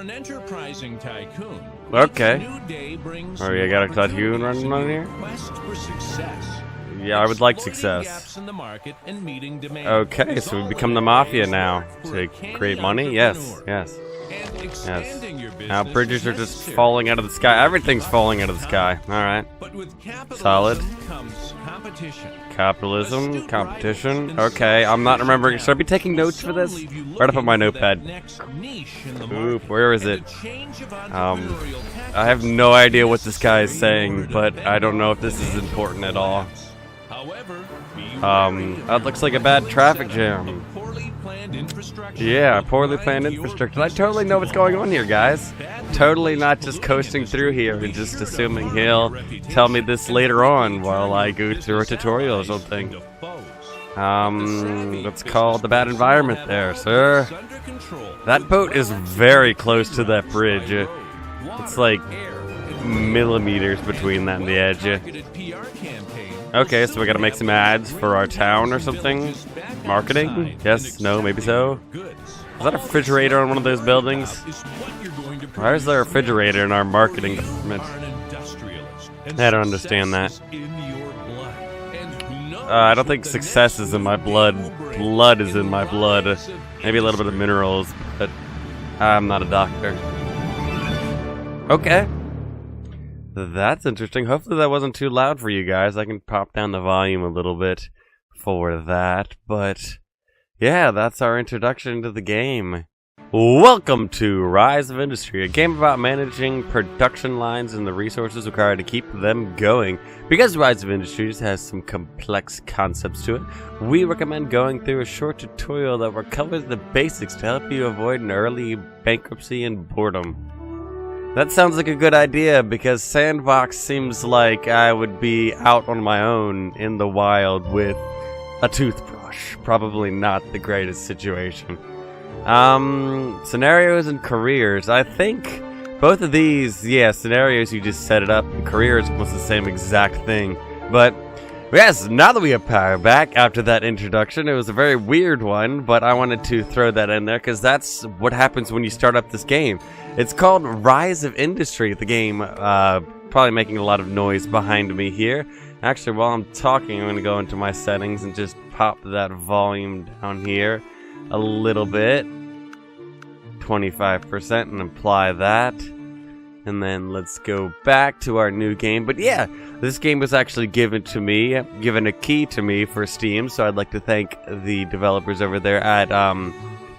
an enterprising tycoon, Okay. each new day brings Oh, you got a tycoon running on here? quest for success. Yeah, I would like Exploiting success. gaps in the market and meeting demand. Okay, so we become the mafia now to create money. Yes, yes, And yes. expanding your business Now bridges is are just necessary. falling out of the sky. Everything's falling out of the sky. All right. But with capitalism Solid. comes competition. Capitalism, competition. Okay, I'm not remembering. Should I be taking notes for this? Right up on my notepad. Oop, where is it? I have no idea what this guy is saying, but I don't know if this is important at all. That looks like a bad traffic jam. Yeah, poorly planned infrastructure. I totally know what's going on here, guys. Totally not just coasting through here and just assuming he'll tell me this later on while I go through a tutorial or something. That's called the bad environment there, sir. That boat is very close to that bridge. It's like millimeters between that and the edge. Okay, so we gotta make some ads for our town or something? Marketing? Yes, no, maybe so? Is that a refrigerator on one of those buildings? Why is there a refrigerator in our marketing department? I don't understand that. I don't think success is in my blood. Blood is in my blood. Maybe a little bit of minerals, but I'm not a doctor. Okay. That's interesting. Hopefully that wasn't too loud for you guys. I can pop down the volume a little bit for that. But yeah, that's our introduction to the game. Welcome to Rise of Industry, a game about managing production lines and the resources required to keep them going. Because Rise of Industries has some complex concepts to it, we recommend going through a short tutorial that covers the basics to help you avoid an early bankruptcy and boredom. That sounds like a good idea, because Sandbox seems like I would be out on my own in the wild with a toothbrush. Probably not the greatest situation. Scenarios and careers. I think both of these, yeah, scenarios you just set it up, and careers was the same exact thing. But yes, now that we have power back after that introduction, it was a very weird one, but I wanted to throw that in there because that's what happens when you start up this game. It's called Rise of Industry, the game, probably making a lot of noise behind me here. Actually, while I'm talking, I'm going to go into my settings and just pop that volume down here a little bit, 25%, and apply that. And then let's go back to our new game. But yeah, this game was actually given a key to me for Steam, so I'd like to thank the developers over there at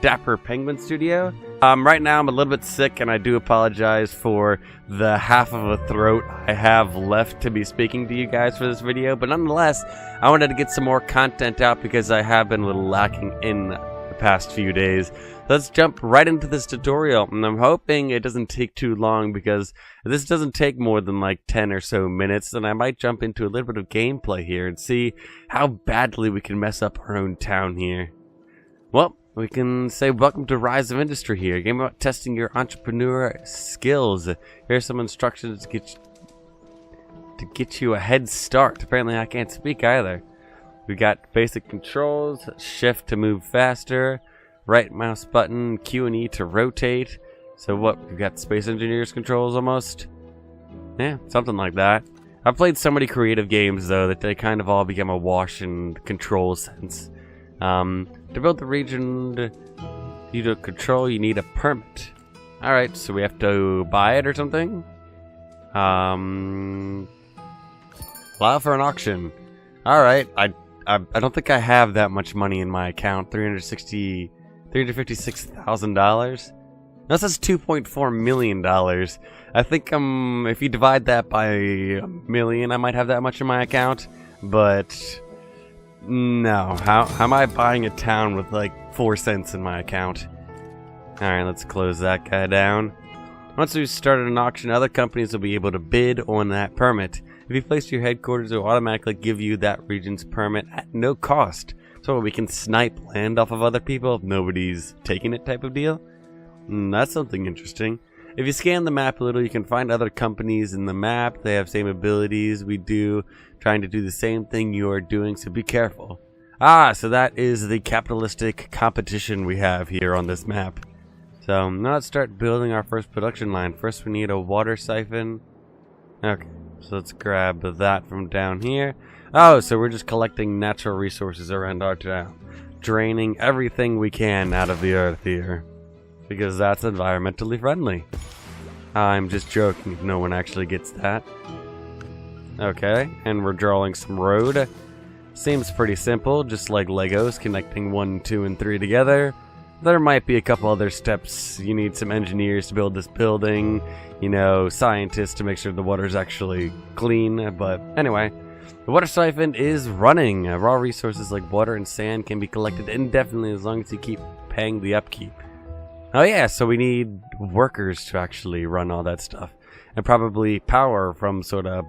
Dapper Penguin Studio. Right now I'm a little bit sick, and I do apologize for the half of a throat I have left to be speaking to you guys for this video, but nonetheless, I wanted to get some more content out because I have been a little lacking in the past few days. Let's jump right into this tutorial, and I'm hoping it doesn't take too long because this doesn't take more than like 10 or so minutes, and I might jump into a little bit of gameplay here and see how badly we can mess up our own town here. Well, we can say welcome to Rise of Industry here, a game about testing your entrepreneur skills. Here's some instructions to get you a head start. Apparently I can't speak either. We got basic controls, shift to move faster, right mouse button, Q and E to rotate. So what, we've got Space Engineers controls almost? Yeah, something like that. I've played so many creative games though that they kind of all become a wash in control sense. To build the region you to control, you need a permit. Alright, so we have to buy it or something? Allow for an auction. Alright, I don't think I have that much money in my account. $356,000. That says $2.4 million. I think if you divide that by a million, I might have that much in my account. But no, how am I buying a town with like 4 cents in my account? Alright, let's close that guy down. Once we've started an auction, other companies will be able to bid on that permit. If you place your headquarters, it will automatically give you that region's permit at no cost. So we can snipe land off of other people if nobody's taking it type of deal. That's something interesting. If you scan the map a little, you can find other companies in the map. They have same abilities we do, trying to do the same thing you are doing, so be careful. So that is the capitalistic competition we have here on this map. So now let's start building our first production line. First we need a water siphon. Okay, so let's grab that from down here. Oh, so we're just collecting natural resources around our town. Draining everything we can out of the earth here. Because that's environmentally friendly. I'm just joking if no one actually gets that. Okay, and we're drawing some road. Seems pretty simple, just like Legos, connecting 1, 2, and 3 together. There might be a couple other steps. You need some engineers to build this building, you know, scientists to make sure the water's actually clean, but anyway. The water siphon is running. Raw resources like water and sand can be collected indefinitely as long as you keep paying the upkeep. Oh yeah, so we need workers to actually run all that stuff. And probably power from sort of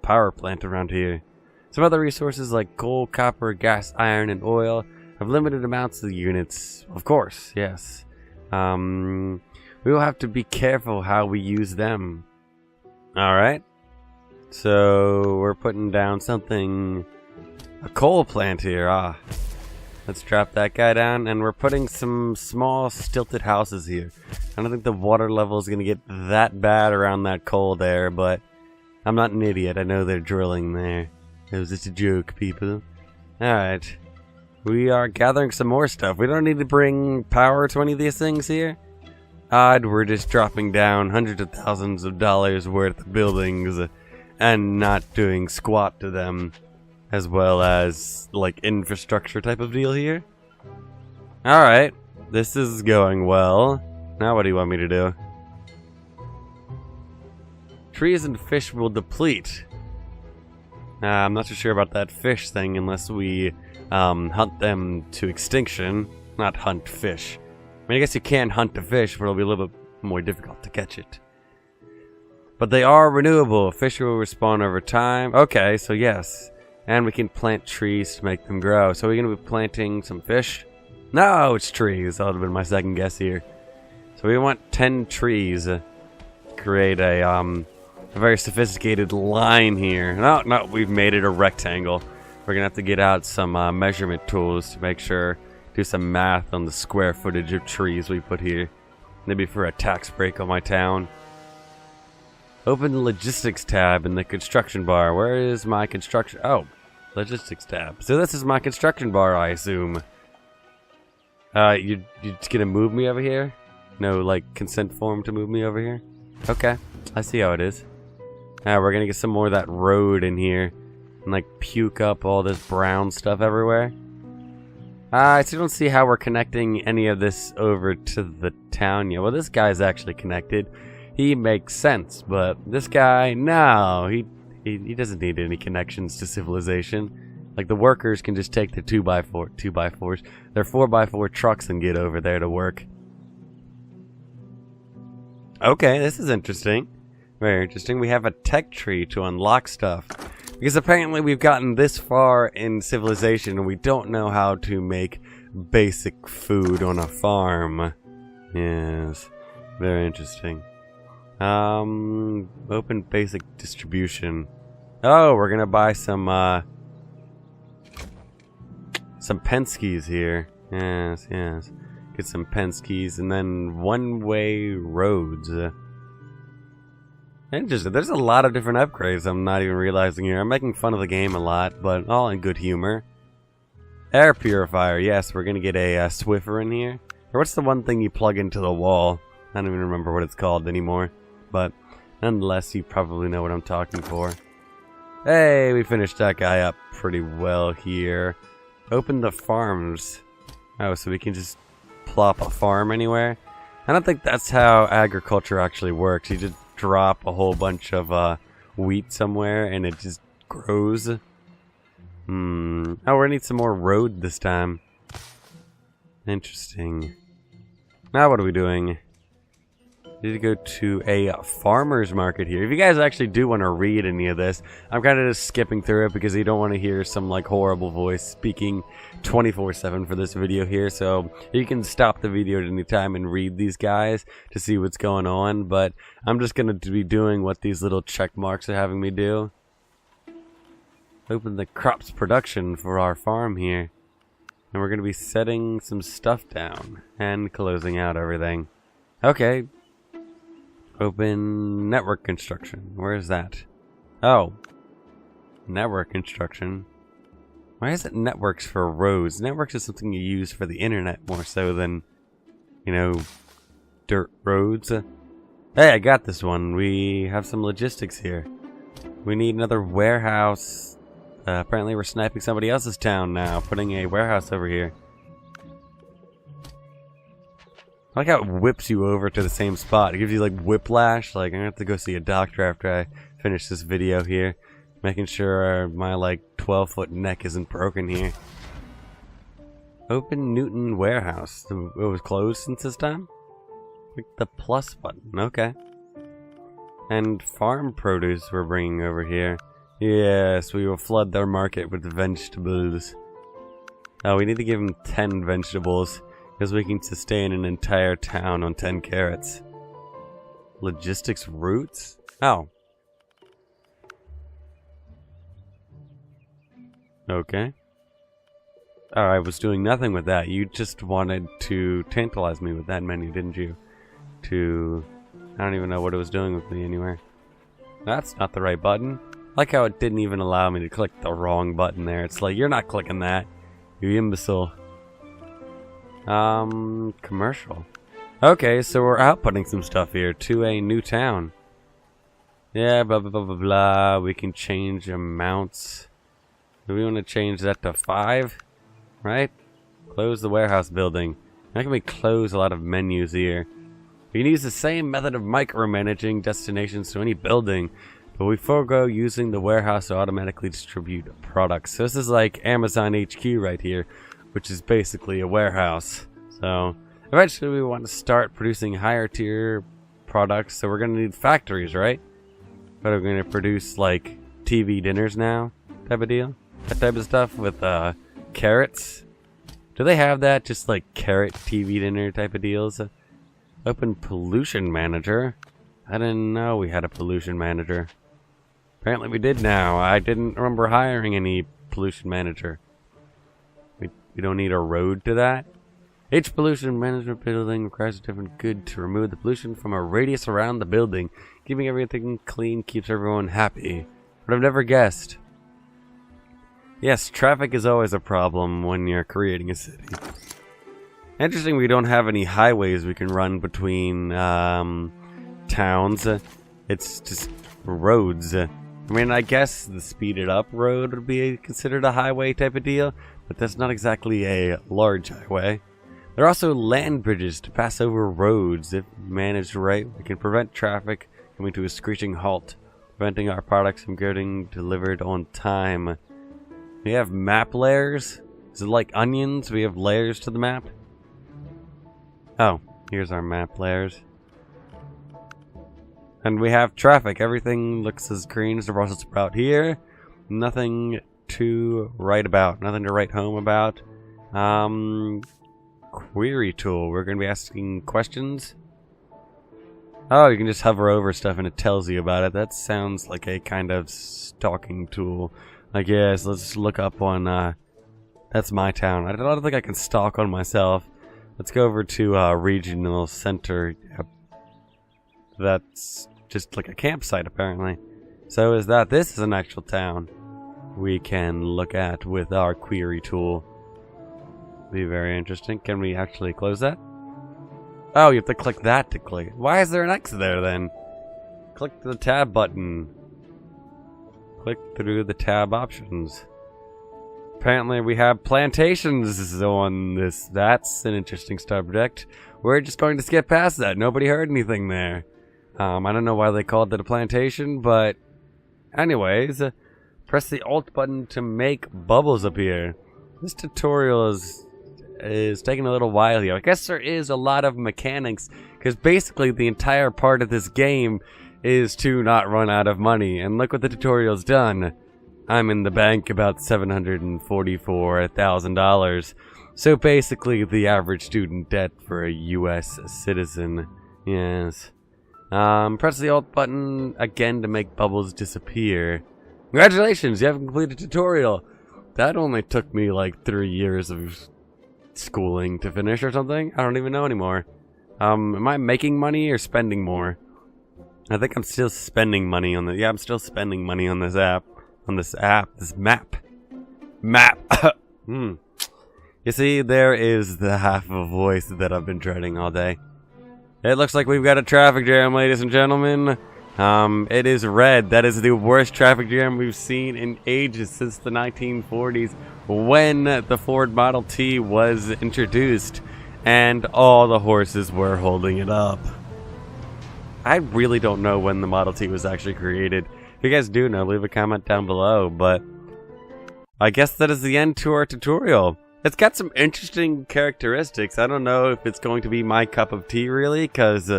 power plant around here. Some other resources like coal, copper, gas, iron, and oil have limited amounts of units. Of course, yes. We will have to be careful how we use them. Alright. So we're putting down something, a coal plant here. Let's drop that guy down, and we're putting some small stilted houses here. I don't think the water level is going to get that bad around that coal there, but I'm not an idiot. I know they're drilling there. It was just a joke, people. Alright. We are gathering some more stuff. We don't need to bring power to any of these things here. We're just dropping down hundreds of thousands of dollars worth of buildings and not doing squat to them, as well as like infrastructure type of deal here. Alright, this is going well. Now what do you want me to do? Trees and fish will deplete. I'm not too sure about that fish thing unless we hunt them to extinction. Not hunt fish. I mean, I guess you can hunt a fish, but it'll be a little bit more difficult to catch it. But they are renewable. Fish will respawn over time. Okay, so yes. And we can plant trees to make them grow. So we're going to be planting some fish? No, it's trees. That would have been my second guess here. So we want 10 trees to create a very sophisticated line here. No, we've made it a rectangle. We're going to have to get out some measurement tools to make sure, do some math on the square footage of trees we put here. Maybe for a tax break on my town. Open the logistics tab in the construction bar. Where is my construction? Oh, logistics tab. So this is my construction bar, I assume. You're just gonna move me over here? No, like, consent form to move me over here? Okay, I see how it is. We're gonna get some more of that road in here. And, like, puke up all this brown stuff everywhere. I still don't see how we're connecting any of this over to the town yet. Well, this guy's actually connected. He makes sense, but this guy, no, he doesn't need any connections to civilization. Like, the workers can just take the 2x4s, their 4x4 trucks and get over there to work. Okay, this is interesting. Very interesting. We have a tech tree to unlock stuff. Because apparently we've gotten this far in civilization and we don't know how to make basic food on a farm. Yes, very interesting. Open basic distribution. Oh, we're gonna buy some Penskes here. Yes. Get some Penskes and then one-way roads. Interesting. There's a lot of different upgrades I'm not even realizing here. I'm making fun of the game a lot, but all in good humor. Air purifier. Yes, we're gonna get a Swiffer in here. Or what's the one thing you plug into the wall? I don't even remember what it's called anymore. But nonetheless, you probably know what I'm talking for. Hey, we finished that guy up pretty well here. Open the farms. Oh, so we can just plop a farm anywhere? I don't think that's how agriculture actually works. You just drop a whole bunch of wheat somewhere and it just grows. Oh, we're gonna need some more road this time. Interesting. Now what are we doing? Need to go to a farmer's market here. If you guys actually do want to read any of this, I'm kind of just skipping through it because you don't want to hear some like horrible voice speaking 24/7 for this video here. So you can stop the video at any time and read these guys to see what's going on. But I'm just going to be doing what these little check marks are having me do. Open the crops production for our farm here. And we're going to be setting some stuff down and closing out everything. Okay. Open network construction. Where is that? Oh. Network construction. Why is it networks for roads? Networks is something you use for the internet more so than, you know, dirt roads. Hey, I got this one. We have some logistics here. We need another warehouse. Apparently we're sniping somebody else's town now, putting a warehouse over here. I like how it whips you over to the same spot. It gives you like whiplash. Like, I'm gonna have to go see a doctor after I finish this video here. Making sure my like 12-foot neck isn't broken here. Open Newton warehouse. It was closed since this time? Click the plus button. Okay. And farm produce we're bringing over here. Yes, we will flood their market with vegetables. Oh, we need to give them 10 vegetables. Because we can sustain an entire town on 10 carrots. Logistics routes? Oh. Okay. Oh, I was doing nothing with that. You just wanted to tantalize me with that menu, didn't you? I don't even know what it was doing with me anywhere. That's not the right button. I like how it didn't even allow me to click the wrong button there. It's like, you're not clicking that. You imbecile. Commercial. Okay, so we're outputting some stuff here to a new town. Yeah, blah, blah, blah, blah, blah. We can change amounts. Do we want to change that to 5? Right? Close the warehouse building. How can we close a lot of menus here? We can use the same method of micromanaging destinations to any building, but we forego using the warehouse to automatically distribute products. So this is like Amazon HQ right here, which is basically a warehouse. So eventually we want to start producing higher tier products, so we're going to need factories, right? But we're going to produce like TV dinners now type of deal. That type of stuff with carrots. Do they have that? Just like carrot TV dinner type of deals? Open pollution manager. I didn't know we had a pollution manager. Apparently we did now. I didn't remember hiring any pollution manager. We don't need a road to that. Each pollution management building requires a different good to remove the pollution from a radius around the building. Keeping everything clean keeps everyone happy. But I've never guessed. Yes, traffic is always a problem when you're creating a city. Interesting we don't have any highways we can run between towns. It's just roads. I mean, I guess the speeded up road would be considered a highway type of deal, but that's not exactly a large highway. There are also land bridges to pass over roads. If managed right, we can prevent traffic coming to a screeching halt, preventing our products from getting delivered on time. We have map layers. Is it like onions? We have layers to the map. Oh, here's our map layers. And we have traffic. Everything looks as green as the Brussels sprout here. Nothing to write about. Nothing to write home about. Query tool. We're going to be asking questions. Oh, you can just hover over stuff and it tells you about it. That sounds like a kind of stalking tool. I guess. Let's look up on... that's my town. I don't think I can stalk on myself. Let's go over to regional center. Yep. That's just like a campsite, apparently. So is that. This is an actual town we can look at with our query tool. Be very interesting. Can we actually close that? Oh, you have to click that to click. Why is there an X there then? Click the tab button. Click through the tab options. Apparently we have plantations on this. That's an interesting subject. We're just going to skip past that. Nobody heard anything there. I don't know why they called it a plantation, but anyways, press the Alt button to make bubbles appear. This tutorial is taking a little while here. I guess there is a lot of mechanics, because basically the entire part of this game is to not run out of money. And look what the tutorial's done. I'm in the bank about $744,000. So basically the average student debt for a US citizen. Yes. Press the Alt button again to make bubbles disappear. Congratulations, you have completed a tutorial. That only took me like 3 years of schooling to finish or something. I don't even know anymore. Am I making money or spending more? I think I'm still spending money on the. Yeah, I'm still spending money on this app. This map. You see, there is the half of a voice that I've been dreading all day. It looks like we've got a traffic jam, ladies and gentlemen. It is red. That is the worst traffic jam we've seen in ages, since the 1940s, when the Ford Model T was introduced and all the horses were holding it up. I really don't know when the Model T was actually created. If you guys do know, leave a comment down below, but I guess that is the end to our tutorial. It's got some interesting characteristics. I don't know if it's going to be my cup of tea, really, because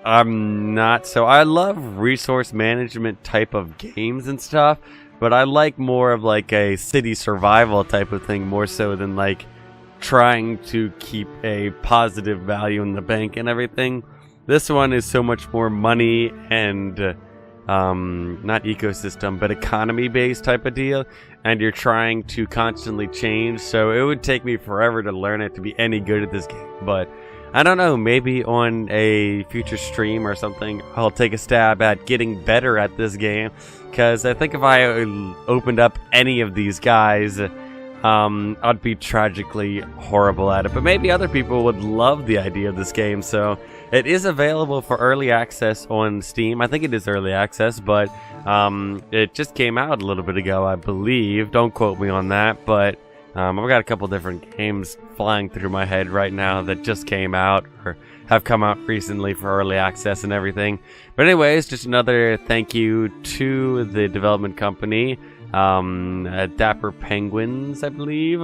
I'm not so... I love resource management type of games and stuff, but I like more of like a city survival type of thing, more so than like trying to keep a positive value in the bank and everything. This one is so much more money and not ecosystem, but economy based type of deal, and you're trying to constantly change, so it would take me forever to learn it to be any good at this game. But I don't know, maybe on a future stream or something I'll take a stab at getting better at this game, because I think if I opened up any of these guys, I'd be tragically horrible at it. But maybe other people would love the idea of this game. So it is available for early access on Steam. I think it is early access, but it just came out a little bit ago, I believe. Don't quote me on that, but I've got a couple different games flying through my head right now that just came out or have come out recently for early access and everything. But anyways, just another thank you to the development company, Dapper Penguins, I believe.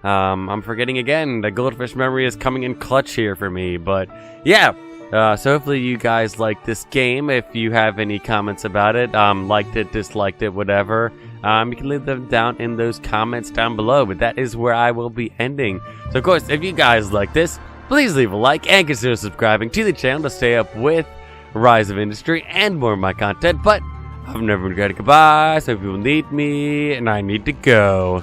I'm forgetting again. The goldfish memory is coming in clutch here for me. But yeah, so hopefully you guys like this game. If you have any comments about it, liked it, disliked it, whatever, you can leave them down in those comments down below. But that is where I will be ending. So of course, if you guys like this, please leave a like and consider subscribing to the channel to stay up with Rise of Industry and more of my content. But I've never regretted goodbye, so if you will need me, and I need to go.